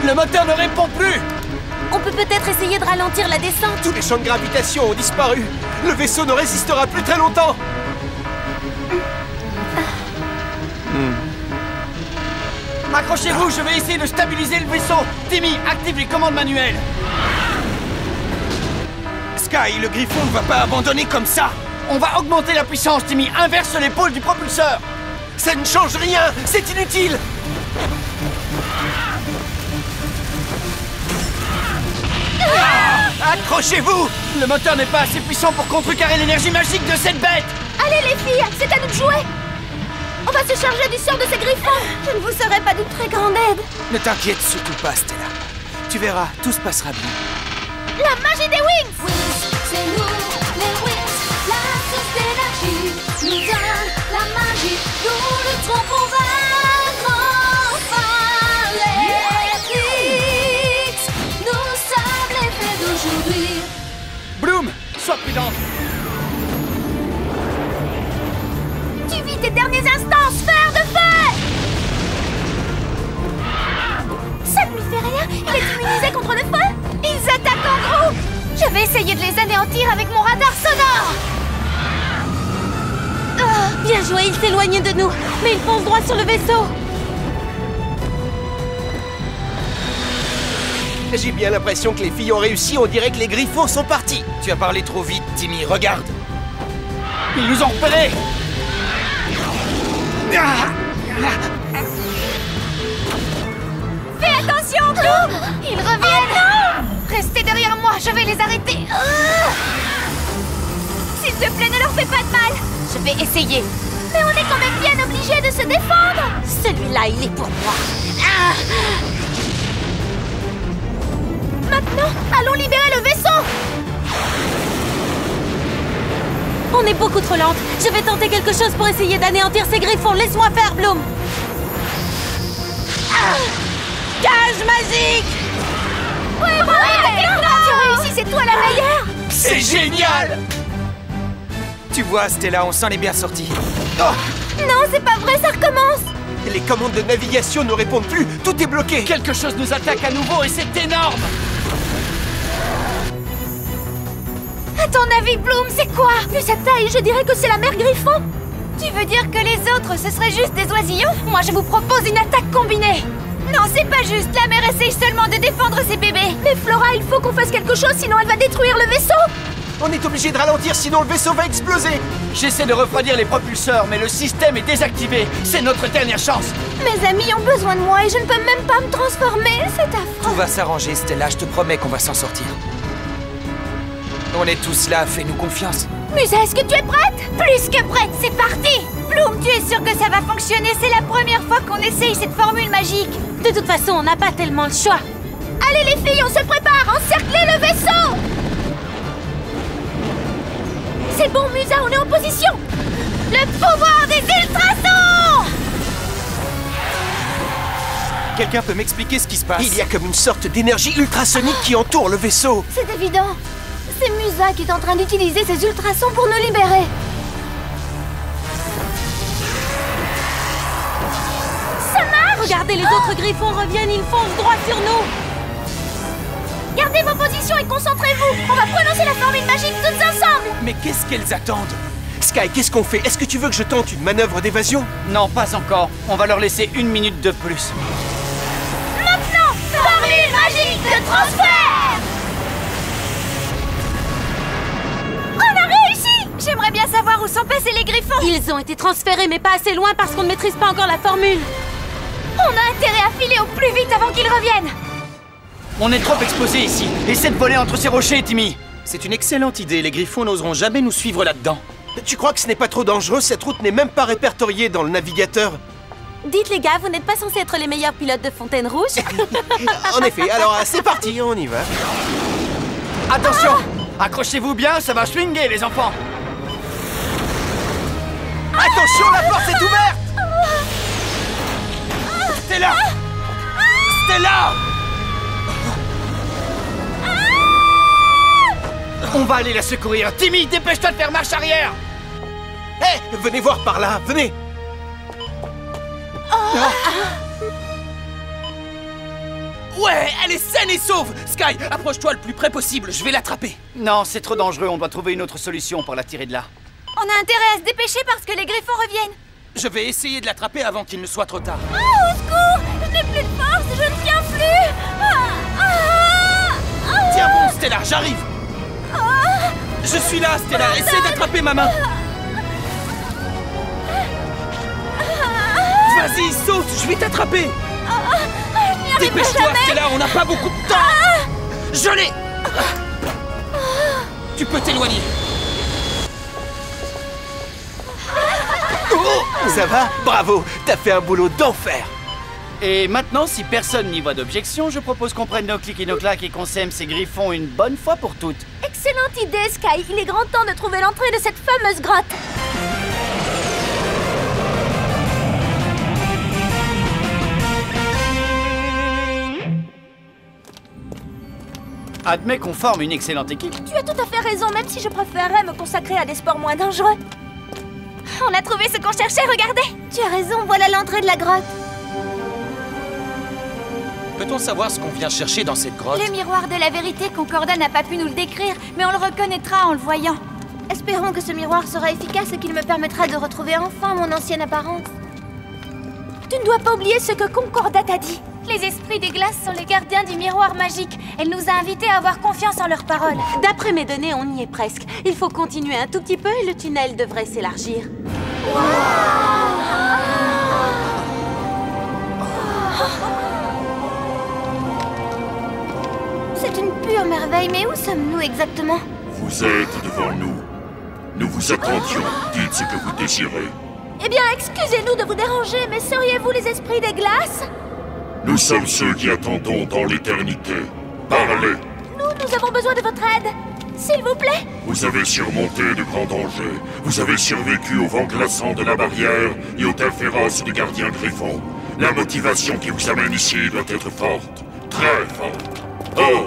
Le moteur ne répond plus! On peut peut-être essayer de ralentir la descente. Tous les champs de gravitation ont disparu. Le vaisseau ne résistera plus très longtemps. Accrochez-vous, je vais essayer de stabiliser le vaisseau. Timmy, active les commandes manuelles. Sky, le Griffon ne va pas abandonner comme ça. On va augmenter la puissance, Timmy. Inverse les pôles du propulseur. Ça ne change rien, c'est inutile. Accrochez-vous! Le moteur n'est pas assez puissant pour contrecarrer l'énergie magique de cette bête. Allez les filles, c'est à nous de jouer. On va se charger du sort de ces griffons. Je ne vous serai pas d'une très grande aide. Ne t'inquiète surtout pas, Stella. Tu verras, tout se passera bien. La magie des Wings! Wings, c'est nous, les Wings. La source d'énergie nous donne la magie. Nous lutterons pour vaincre enfin les Wings. Nous sommes les faits d'aujourd'hui. Bloom, sois prudente. Tu vis tes derniers instants, sphère de feu! Ça ne lui fait rien, il est immunisé contre le feu. Ils attaquent en groupe. Je vais essayer de les anéantir avec mon radar sonore. Bien joué, il s'éloigne de nous, mais il fonce droit sur le vaisseau. J'ai bien l'impression que les filles ont réussi, on dirait que les Griffons sont partis. Tu as parlé trop vite, Timmy, regarde. Ils nous ont repérés. Fais attention, Bloom! Ils reviennent! Restez derrière moi, je vais les arrêter. S'il te plaît, ne leur fais pas de mal. Je vais essayer. Mais on est quand même bien obligé de se défendre. Celui-là, il est pour moi. Maintenant, allons libérer le vaisseau. On est beaucoup trop lente. Je vais tenter quelque chose pour essayer d'anéantir ces griffons. Laisse-moi faire, Bloom. Cage magique! Ouais, tu as réussi, c'est toi la meilleure! C'est génial! Tu vois, Stella, on s'en est bien sorti. Oh, Non, c'est pas vrai, ça recommence! les commandes de navigation ne répondent plus, tout est bloqué. Quelque chose nous attaque à nouveau et c'est énorme. À ton avis, Bloom, c'est quoi? Vu sa taille, je dirais que c'est la mère Griffon. Tu veux dire que les autres, ce seraient juste des oisillons? Moi, je vous propose une attaque combinée. Non, c'est pas juste. La mère essaye seulement de défendre ses bébés. Mais Flora, il faut qu'on fasse quelque chose, sinon elle va détruire le vaisseau. On est obligé de ralentir, sinon le vaisseau va exploser. J'essaie de refroidir les propulseurs, mais le système est désactivé. C'est notre dernière chance. Mes amis ont besoin de moi et je ne peux même pas me transformer. C'est affreux. Tout va s'arranger, Stella, je te promets qu'on va s'en sortir. On est tous là, fais-nous confiance. Musa, est-ce que tu es prête? Plus que prête, c'est parti! Bloom, tu es sûr que ça va fonctionner? C'est la première fois qu'on essaye cette formule magique. De toute façon, on n'a pas tellement le choix. Allez les filles, on se prépare! Encerclez le vaisseau! C'est bon, Musa, on est en position! Le pouvoir des ultrasons! Quelqu'un peut m'expliquer ce qui se passe? Il y a comme une sorte d'énergie ultrasonique qui entoure le vaisseau. C'est évident. C'est Musa qui est en train d'utiliser ses ultrasons pour nous libérer. Ça marche! Regardez, les autres griffons reviennent, ils foncent droit sur nous. Gardez vos positions et concentrez-vous. On va prononcer la formule magique toutes ensemble. Mais qu'est-ce qu'elles attendent? Sky, qu'est-ce qu'on fait? Est-ce que tu veux que je tente une manœuvre d'évasion? Non, pas encore. On va leur laisser 1 minute de plus. Maintenant, formule magique de transfert! On a réussi! J'aimerais bien savoir où sont passés les griffons. Ils ont été transférés, mais pas assez loin parce qu'on ne maîtrise pas encore la formule. On a intérêt à filer au plus vite avant qu'ils reviennent. On est trop exposés ici. Essaie de voler entre ces rochers, Timmy. C'est une excellente idée, les griffons n'oseront jamais nous suivre là-dedans. Tu crois que ce n'est pas trop dangereux? Cette route n'est même pas répertoriée dans le navigateur. Dites les gars, vous n'êtes pas censés être les meilleurs pilotes de Fontaine Rouge? En effet, alors c'est parti, on y va. Attention! Accrochez-vous bien, ça va swinguer, les enfants. Attention, la porte est ouverte! Stella! Stella! On va aller la secourir. Timmy, dépêche-toi de faire marche arrière. Hé, venez voir par là, venez! Ouais, elle est saine et sauve! Sky, approche-toi le plus près possible, je vais l'attraper. Non, c'est trop dangereux, on doit trouver une autre solution pour la tirer de là. On a intérêt à se dépêcher parce que les griffons reviennent. Je vais essayer de l'attraper avant qu'il ne soit trop tard. Oh, au secours! Je n'ai plus de force, je ne tiens plus! Tiens bon, Stella, j'arrive! Je suis là, Stella, essaie d'attraper ma main! Vas-y, saute, je vais t'attraper! Dépêche-toi, Stella, on n'a pas beaucoup de temps! Je l'ai! Tu peux t'éloigner. Oh, ça va? Bravo, t'as fait un boulot d'enfer! Et maintenant, si personne n'y voit d'objection, je propose qu'on prenne nos clics et nos claques et qu'on sème ces griffons une bonne fois pour toutes. Excellente idée, Sky. Il est grand temps de trouver l'entrée de cette fameuse grotte. Admets qu'on forme une excellente équipe. Tu as tout à fait raison, même si je préférerais me consacrer à des sports moins dangereux. On a trouvé ce qu'on cherchait, regardez. Tu as raison, voilà l'entrée de la grotte. Peut-on savoir ce qu'on vient chercher dans cette grotte? Le miroir de la vérité, Concordat n'a pas pu nous le décrire, mais on le reconnaîtra en le voyant. Espérons que ce miroir sera efficace et qu'il me permettra de retrouver enfin mon ancienne apparence. Tu ne dois pas oublier ce que Concordat t'a dit. Les esprits des glaces sont les gardiens du miroir magique. Elle nous a invités à avoir confiance en leurs paroles. D'après mes données, on y est presque. Il faut continuer un tout petit peu et le tunnel devrait s'élargir. C'est une pure merveille, mais où sommes-nous exactement? Vous êtes devant nous. Nous vous attendions. Dites ce que vous désirez. Eh bien, excusez-nous de vous déranger, mais seriez-vous les esprits des glaces? Nous sommes ceux qui attendons dans l'éternité. Parlez. Nous avons besoin de votre aide. S'il vous plaît. Vous avez surmonté de grands dangers. Vous avez survécu au vent glaçant de la barrière et aux teintes féroces des gardiens griffons. La motivation qui vous amène ici doit être forte. Très forte. Oh!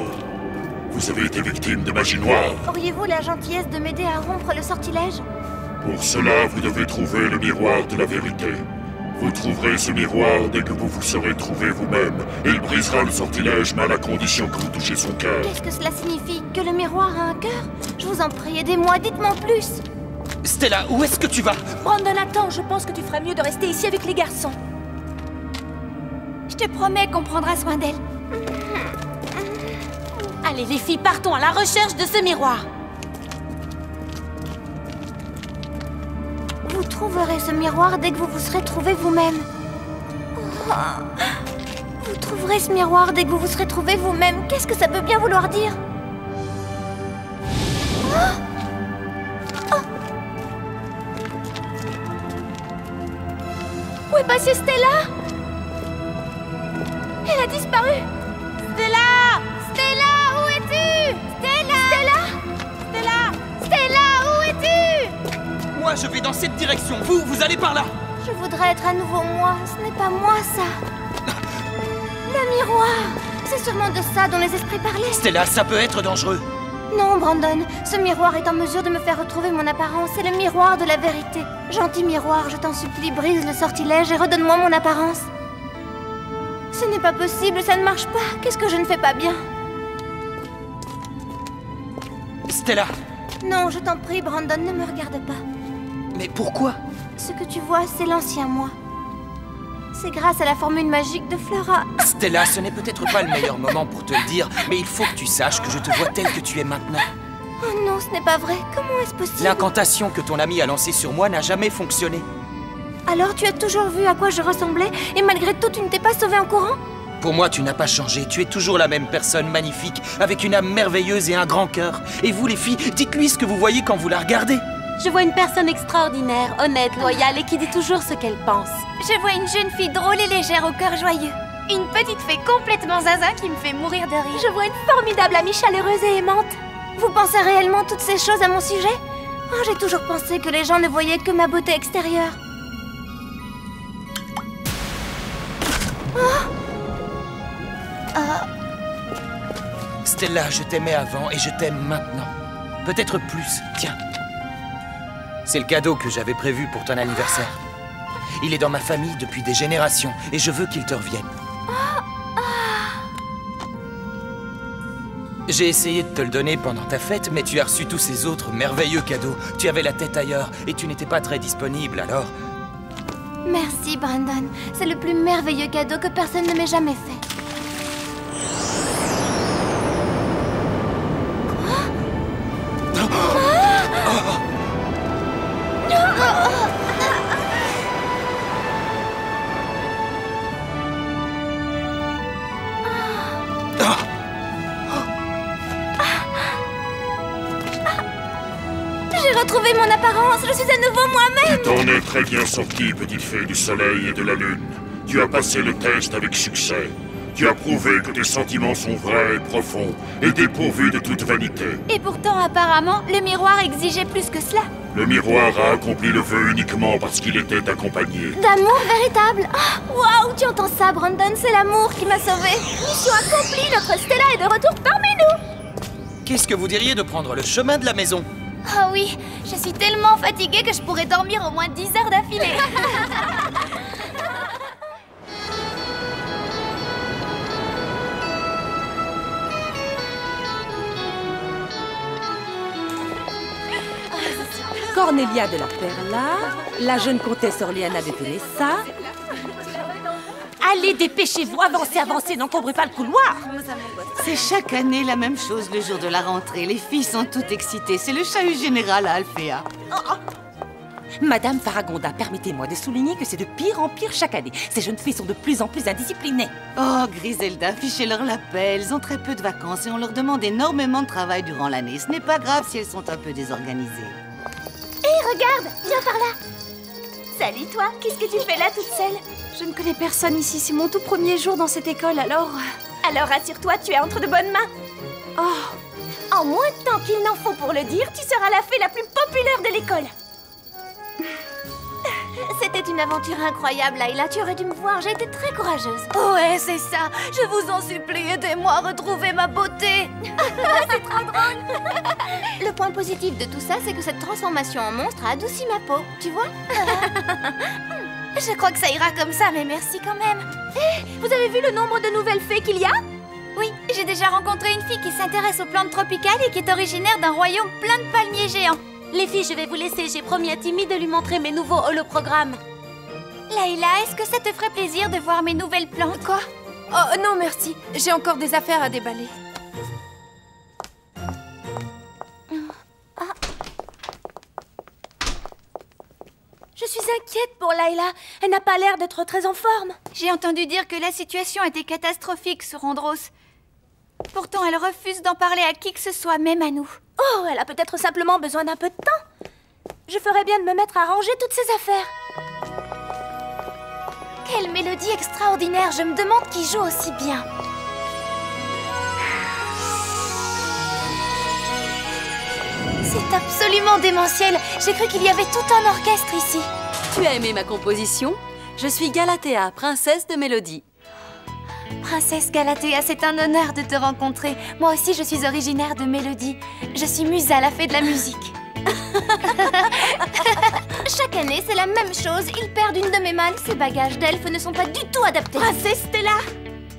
Vous avez été victime de magie noire. Auriez-vous la gentillesse de m'aider à rompre le sortilège? Pour cela, vous devez trouver le miroir de la vérité. Vous trouverez ce miroir dès que vous vous serez trouvé vous-même. Il brisera le sortilège, mais à la condition que vous touchiez son cœur. Qu'est-ce que cela signifie? Que le miroir a un cœur? Je vous en prie, aidez-moi, dites-moi plus. Stella, où est-ce que tu vas? Brandon, attends, je pense que tu ferais mieux de rester ici avec les garçons. Je te promets qu'on prendra soin d'elle. Allez les filles, partons à la recherche de ce miroir. Vous trouverez ce miroir dès que vous vous serez trouvé vous-même. Oh. Vous trouverez ce miroir dès que vous vous serez trouvé vous-même. Qu'est-ce que ça peut bien vouloir dire? Oh. Oh. Où est passée Stella? Elle a disparu. Stella! Stella, où es-tu? Stella! Stella! Stella! Stella, où es-tu? Moi, je vais dans cette direction. Vous allez par là. Je voudrais être à nouveau moi. Ce n'est pas moi, ça. Le miroir. C'est sûrement de ça dont les esprits parlaient. Stella, ça peut être dangereux. Non, Brandon. Ce miroir est en mesure de me faire retrouver mon apparence. C'est le miroir de la vérité. Gentil miroir, je t'en supplie, brise le sortilège et redonne-moi mon apparence. Ce n'est pas possible, ça ne marche pas. Qu'est-ce que je ne fais pas bien? Stella. Non, je t'en prie, Brandon, ne me regarde pas. Mais pourquoi? Ce que tu vois, c'est l'ancien moi. C'est grâce à la formule magique de Flora. Stella, ce n'est peut-être pas le meilleur moment pour te le dire, mais il faut que tu saches que je te vois telle que tu es maintenant. Oh non, ce n'est pas vrai. Comment est-ce possible? L'incantation que ton ami a lancée sur moi n'a jamais fonctionné. Alors tu as toujours vu à quoi je ressemblais et malgré tout tu ne t'es pas sauvée en courant? Pour moi, tu n'as pas changé. Tu es toujours la même personne magnifique, avec une âme merveilleuse et un grand cœur. Et vous, les filles, dites-lui ce que vous voyez quand vous la regardez. Je vois une personne extraordinaire, honnête, loyale et qui dit toujours ce qu'elle pense. Je vois une jeune fille drôle et légère au cœur joyeux. Une petite fée complètement zinzin qui me fait mourir de rire. Je vois une formidable amie chaleureuse et aimante. Vous pensez réellement toutes ces choses à mon sujet? Oh, j'ai toujours pensé que les gens ne voyaient que ma beauté extérieure. Stella, je t'aimais avant et je t'aime maintenant. Peut-être plus, tiens. C'est le cadeau que j'avais prévu pour ton anniversaire. Il est dans ma famille depuis des générations et je veux qu'il te revienne. J'ai essayé de te le donner pendant ta fête, mais tu as reçu tous ces autres merveilleux cadeaux. Tu avais la tête ailleurs et tu n'étais pas très disponible, alors... Merci, Brandon. C'est le plus merveilleux cadeau que personne ne m'ait jamais fait. J'ai retrouvé mon apparence, je suis à nouveau moi-même. Tu t'en es très bien sortie, petite fée du soleil et de la lune. Tu as passé le test avec succès. Tu as prouvé que tes sentiments sont vrais et profonds et dépourvus de toute vanité. Et pourtant, apparemment, le miroir exigeait plus que cela. Le miroir a accompli le vœu uniquement parce qu'il était accompagné. D'amour véritable. Oh, waouh, tu entends ça, Brandon? C'est l'amour qui m'a sauvée. Mission accomplie, notre Stella est de retour parmi nous. Qu'est-ce que vous diriez de prendre le chemin de la maison? Oh oui, je suis tellement fatiguée que je pourrais dormir au moins 10 heures d'affilée. Cornelia de la Perla, la jeune comtesse Orléana de Tennessa. Allez, dépêchez-vous, avancez, n'encombrez pas le couloir. C'est chaque année la même chose le jour de la rentrée. Les filles sont toutes excitées. C'est le chahut général à Alphéa. Madame Faragonda, permettez-moi de souligner que c'est de pire en pire chaque année. Ces jeunes filles sont de plus en plus indisciplinées. Oh, Griselda, fichez-leur la paix. Elles ont très peu de vacances et on leur demande énormément de travail durant l'année. Ce n'est pas grave si elles sont un peu désorganisées. Hé, regarde, viens par là. Salut toi, qu'est-ce que tu fais là toute seule? Je ne connais personne ici, c'est mon tout premier jour dans cette école, alors... Alors rassure-toi, tu es entre de bonnes mains. Oh, En moins de temps qu'il n'en faut pour le dire, tu seras la fée la plus populaire de l'école. C'était une aventure incroyable, Layla. Tu aurais dû me voir, j'ai été très courageuse. Ouais, c'est ça. Je vous en supplie, aidez-moi à retrouver ma beauté. C'est trop drôle. Le point positif de tout ça, c'est que cette transformation en monstre a adouci ma peau, tu vois. Je crois que ça ira comme ça, mais merci quand même. Vous avez vu le nombre de nouvelles fées qu'il y a? Oui, j'ai déjà rencontré une fille qui s'intéresse aux plantes tropicales et qui est originaire d'un royaume plein de palmiers géants. Les filles, je vais vous laisser. J'ai promis à Timmy de lui montrer mes nouveaux holoprogrammes. Layla, est-ce que ça te ferait plaisir de voir mes nouvelles plantes? quoi? Oh, non, merci. J'ai encore des affaires à déballer. Je suis inquiète pour Layla. Elle n'a pas l'air d'être très en forme. J'ai entendu dire que la situation était catastrophique sur Andros. Pourtant, elle refuse d'en parler à qui que ce soit, même à nous. Oh, elle a peut-être simplement besoin d'un peu de temps. Je ferais bien de me mettre à ranger toutes ces affaires. Quelle mélodie extraordinaire. Je me demande qui joue aussi bien. C'est absolument démentiel. J'ai cru qu'il y avait tout un orchestre ici. Tu as aimé ma composition? Je suis Galatea, princesse de Mélodie. Princesse Galatea, c'est un honneur de te rencontrer. Moi aussi, je suis originaire de Mélodie. Je suis Musa, la fée de la musique. Chaque année, c'est la même chose. Ils perdent une de mes mâles. Ces bagages d'elfes ne sont pas du tout adaptés. Princesse Stella!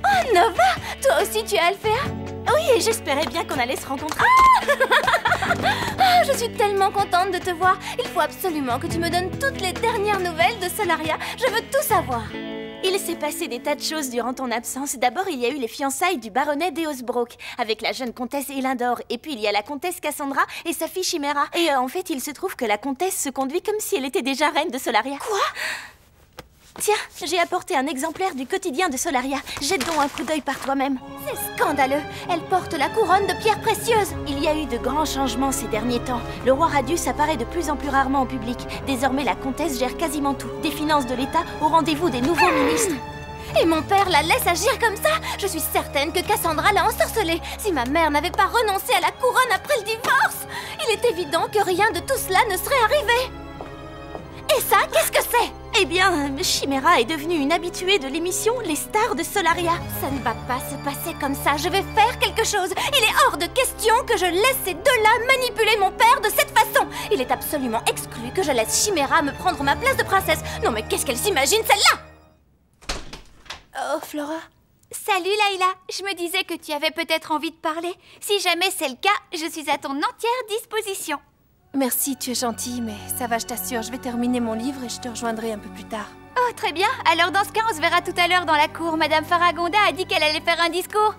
Oh, Nova! Toi aussi, tu es Alphéa? Oui, et j'espérais bien qu'on allait se rencontrer. Je suis tellement contente de te voir. Il faut absolument que tu me donnes toutes les dernières nouvelles de Solaria. Je veux tout savoir. Il s'est passé des tas de choses durant ton absence. D'abord, il y a eu les fiançailles du baronnet d'Eosbrook avec la jeune comtesse Elindor. Et puis, il y a la comtesse Cassandra et sa fille Chimera. Et en fait, il se trouve que la comtesse se conduit comme si elle était déjà reine de Solaria. Quoi? Tiens, j'ai apporté un exemplaire du quotidien de Solaria. Jette donc un coup d'œil par toi-même. C'est scandaleux. Elle porte la couronne de pierres précieuses. Il y a eu de grands changements ces derniers temps. Le roi Radius apparaît de plus en plus rarement au public. Désormais, la comtesse gère quasiment tout. Des finances de l'État au rendez-vous des nouveaux ministres. Et mon père la laisse agir comme ça? Je suis certaine que Cassandra l'a ensorcelée. Si ma mère n'avait pas renoncé à la couronne après le divorce, il est évident que rien de tout cela ne serait arrivé. Et ça, qu'est-ce que c'est? Eh bien, Chimera est devenue une habituée de l'émission Les Stars de Solaria. Ça ne va pas se passer comme ça. Je vais faire quelque chose. Il est hors de question que je laisse ces deux-là manipuler mon père de cette façon. Il est absolument exclu que je laisse Chimera me prendre ma place de princesse. Non mais qu'est-ce qu'elle s'imagine, celle-là? Oh, Flora, Salut Layla, je me disais que tu avais peut-être envie de parler. Si jamais c'est le cas, je suis à ton entière disposition. Merci, tu es gentille, mais ça va, je t'assure. Je vais terminer mon livre et je te rejoindrai un peu plus tard. Oh, très bien. Alors dans ce cas, on se verra tout à l'heure dans la cour. Madame Faragonda a dit qu'elle allait faire un discours.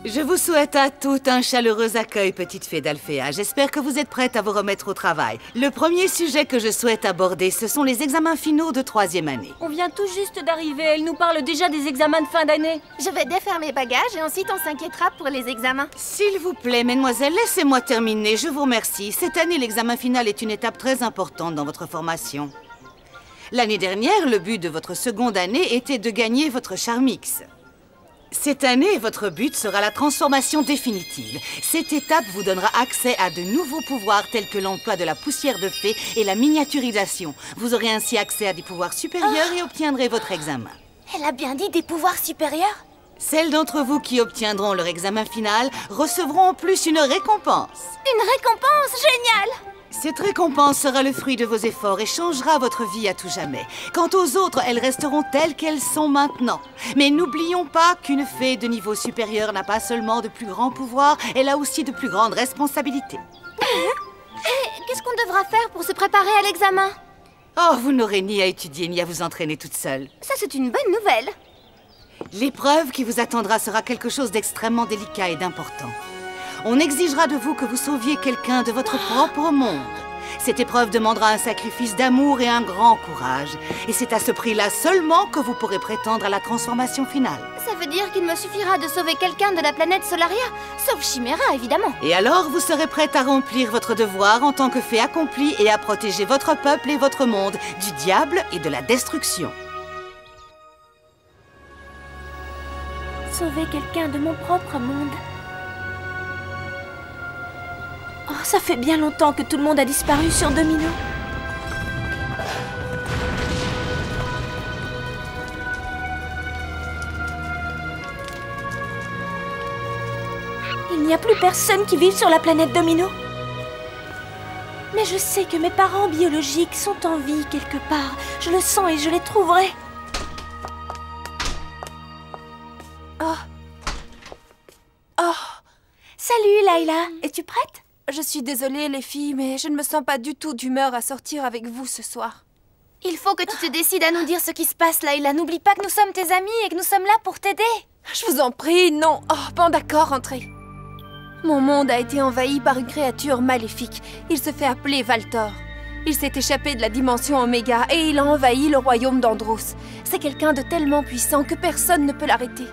Je vous souhaite à toutes un chaleureux accueil, petite fée d'Alphéa. J'espère que vous êtes prêtes à vous remettre au travail. Le premier sujet que je souhaite aborder, ce sont les examens finaux de 3e année. On vient tout juste d'arriver. Elle nous parle déjà des examens de fin d'année. Je vais défaire mes bagages et ensuite on s'inquiétera pour les examens. S'il vous plaît, mesdemoiselles, laissez-moi terminer. Je vous remercie. Cette année, l'examen final est une étape très importante dans votre formation. L'année dernière, le but de votre seconde année était de gagner votre Charmix. Cette année, votre but sera la transformation définitive. Cette étape vous donnera accès à de nouveaux pouvoirs tels que l'emploi de la poussière de fée et la miniaturisation. Vous aurez ainsi accès à des pouvoirs supérieurs et obtiendrez votre examen. Elle a bien dit des pouvoirs supérieurs? Celles d'entre vous qui obtiendront leur examen final recevront en plus une récompense. Une récompense géniale! Cette récompense sera le fruit de vos efforts et changera votre vie à tout jamais. Quant aux autres, elles resteront telles qu'elles sont maintenant. Mais n'oublions pas qu'une fée de niveau supérieur n'a pas seulement de plus grands pouvoirs, elle a aussi de plus grandes responsabilités. Et qu'est-ce qu'on devra faire pour se préparer à l'examen? Oh, vous n'aurez ni à étudier ni à vous entraîner toute seule. Ça, c'est une bonne nouvelle. L'épreuve qui vous attendra sera quelque chose d'extrêmement délicat et d'important. On exigera de vous que vous sauviez quelqu'un de votre propre monde. Cette épreuve demandera un sacrifice d'amour et un grand courage. Et c'est à ce prix-là seulement que vous pourrez prétendre à la transformation finale. Ça veut dire qu'il me suffira de sauver quelqu'un de la planète Solaria, sauf Chimera, évidemment. Et alors, vous serez prête à remplir votre devoir en tant que fée accomplie et à protéger votre peuple et votre monde du diable et de la destruction. Sauver quelqu'un de mon propre monde. Oh, ça fait bien longtemps que tout le monde a disparu sur Domino. Il n'y a plus personne qui vive sur la planète Domino. Mais je sais que mes parents biologiques sont en vie quelque part. Je le sens et je les trouverai. Oh. Oh. Salut Layla, es-tu prête? Je suis désolée les filles, mais je ne me sens pas du tout d'humeur à sortir avec vous ce soir. Il faut que tu te décides à nous dire ce qui se passe, Layla. N'oublie pas que nous sommes tes amis et que nous sommes là pour t'aider. Je vous en prie, non. Oh, bon d'accord, entrez. Mon monde a été envahi par une créature maléfique. Il se fait appeler Valtor. Il s'est échappé de la dimension Oméga et il a envahi le royaume d'Andros. C'est quelqu'un de tellement puissant que personne ne peut l'arrêter.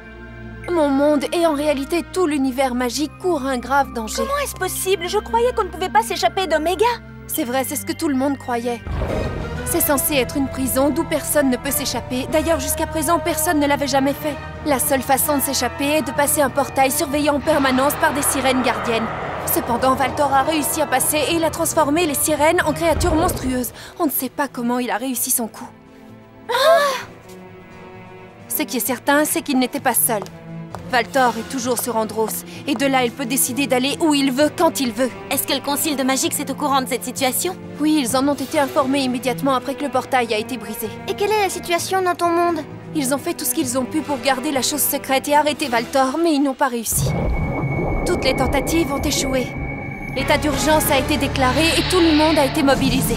Mon monde et en réalité tout l'univers magique court un grave danger. Comment est-ce possible? Je croyais qu'on ne pouvait pas s'échapper d'Oméga. C'est vrai, c'est ce que tout le monde croyait. C'est censé être une prison d'où personne ne peut s'échapper. D'ailleurs, jusqu'à présent, personne ne l'avait jamais fait. La seule façon de s'échapper est de passer un portail surveillé en permanence par des sirènes gardiennes. Cependant, Valtor a réussi à passer et il a transformé les sirènes en créatures monstrueuses. On ne sait pas comment il a réussi son coup. Ce qui est certain, c'est qu'il n'était pas seul. Valtor est toujours sur Andros, et de là, il peut décider d'aller où il veut, quand il veut. Est-ce que le Concile de Magix est au courant de cette situation? Oui, ils en ont été informés immédiatement après que le portail a été brisé. Et quelle est la situation dans ton monde? Ils ont fait tout ce qu'ils ont pu pour garder la chose secrète et arrêter Valtor, mais ils n'ont pas réussi. Toutes les tentatives ont échoué. L'état d'urgence a été déclaré et tout le monde a été mobilisé.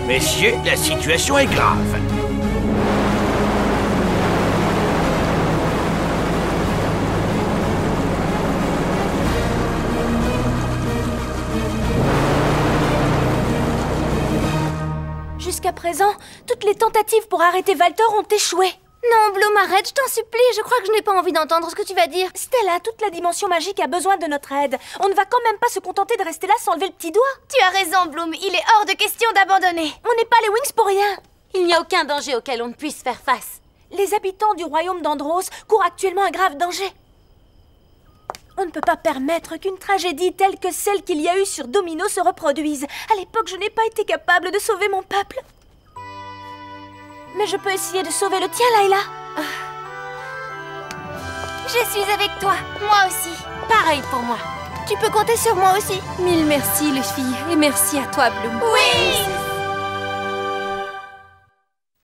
Messieurs, la situation est grave. Jusqu'à présent, toutes les tentatives pour arrêter Valtor ont échoué. Non, Bloom, arrête, je t'en supplie. Je crois que je n'ai pas envie d'entendre ce que tu vas dire. Stella, toute la dimension magique a besoin de notre aide. On ne va quand même pas se contenter de rester là sans lever le petit doigt. Tu as raison, Bloom. Il est hors de question d'abandonner. On n'est pas les Wings pour rien. Il n'y a aucun danger auquel on ne puisse faire face. Les habitants du royaume d'Andros courent actuellement un grave danger. On ne peut pas permettre qu'une tragédie telle que celle qu'il y a eu sur Domino se reproduise. À l'époque, je n'ai pas été capable de sauver mon peuple. Mais je peux essayer de sauver le tien, Layla. Je suis avec toi. Moi aussi. Pareil pour moi. Tu peux compter sur moi aussi. Mille merci, les filles. Et merci à toi, Bloom. Oui!